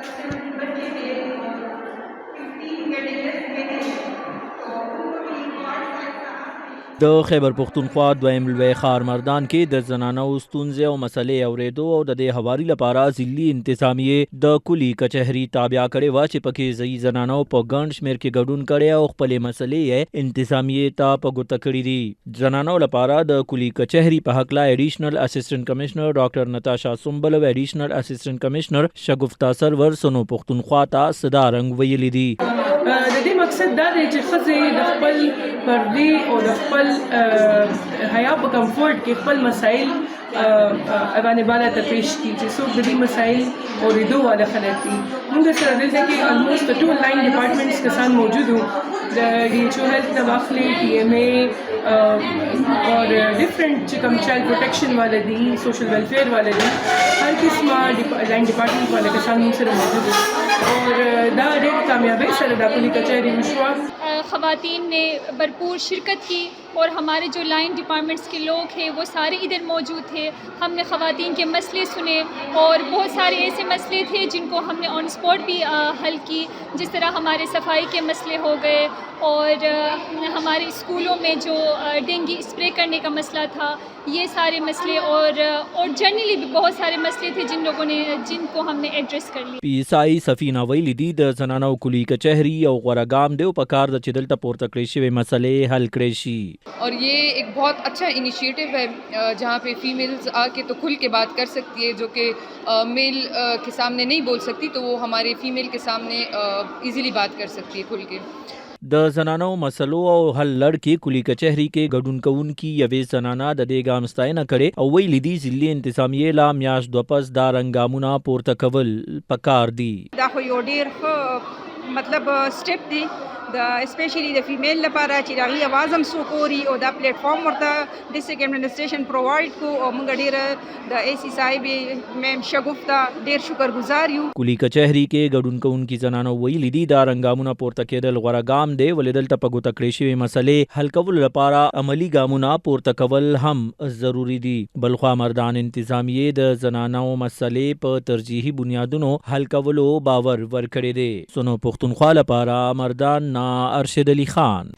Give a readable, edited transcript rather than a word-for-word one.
70 बच्चे थे और 15 कैटेगरीज में थे, तो उनको भी वार्ड साइज का د خیبر پښتونخوا دویم لوی ښار مردان کې د زنانو ستونزې او مسلې اورېدو او د دې هواري لپاره ضلعي انتظامیې د کلي کچهري تابع کړې وه چې پکې ځایي زنانو په ګڼ شمېر کې ګډون کړی او خپلې مسلې یې انتظامیې ته په ګوته کړي دي. زنانو لپاره د کلي کچهري په هکله ایډیشنل اسسټنټ کمشنر ډاکټر نتاشا سنبل او ایډیشنل اسسټنټ کمشنر شګفتا سرور سنو پښتونخوا ته صدا رنګ ویلي دي. د دې مقصد دا دی چې ښځې د خپل پردې او د خپل حیا په کمفورټ کې خپل مسایل باندې بالا ته پیش کړي چې څوک د دې مسایل اورېدو والا خلک دي. موږ سره دلته کې الموسټ ټول 9 ډپارټمنټس کسان موجود وو، د ډي ایچ او هیلث نه واخلې ټي ایم اے اور ډفرنٹ چې کوم چایلډ پروټیکشن والا دي، سوشل ویلفیئر والا دي، هر قسمه لائن ډپارټمنټ والا کسان موږ سره موجود وو اور دا ډېر کامیابی سره دا کلي کچهري وشوه. ख़वातीन ने भरपूर शिरकत की और हमारे जो लाइन डिपार्टमेंट्स के लोग हैं वो सारे इधर मौजूद थे. हमने ख़वातीन के मसले सुने और बहुत सारे ऐसे मसले थे जिनको हमने ऑन स्पॉट भी हल की, जिस तरह हमारे सफाई के मसले हो गए और हमारे स्कूलों में जो डेंगू स्प्रे करने का मसला था, ये सारे मसले और जनरली भी बहुत सारे मसले थे जिनको हमने एड्रेस कर लिए. PSI सफीना वیلي دي د زنانو کلي کچهري او غورګام دیو په کار د چې دلته پورته کړې شوې مسلې حل کړې شي. और ये एक बहुत अच्छा इनिशिएटिव है जहाँ पे फीमेल्स आके तो खुल के बात कर सकती है, जो कि मेल के सामने नहीं बोल सकती, तो वो हमारे फीमेल के सामने इजीली बात कर सकती है खुल के. د زنانو مسلو او حل لړ کې کلي کچهري کې ګډون کوونکي یوې زنانه د دې ګام ستاینه کړې او ویلي دي ضلعي انتظامیې لا میاشت دوه پس دا رنګامونه پورته کول پکار دي. دا خو یو ډیر ښه مطلب سټپ دی د اسپیشلی د فیمیل لپاره چې د هغې اواز هم څوک اوري او دا پلیټ فارم ورته ډسټرکټ ایډمنسټریشن پرووایډ کو او موږ ډېره د اے سی صاحبې میم شګفتا ډېر شکرګزار یو. کلي کچهري کې ګډون کوونکي زنانو ویلي دي دا رنګامونه پورته کېدل غوره ګام دی، ولې دلته په ګوته کړې شوې مسلې حل کولو لپاره عملي ګامونه پورته کول هم ضروري دي. بلخوا مردان انتظامیې د زنانو مسلې په ترجیحي بنیادونو حل کولو باور ورکړی دی. سنو پښتونخوا لپاره مردان ارشد علي خان.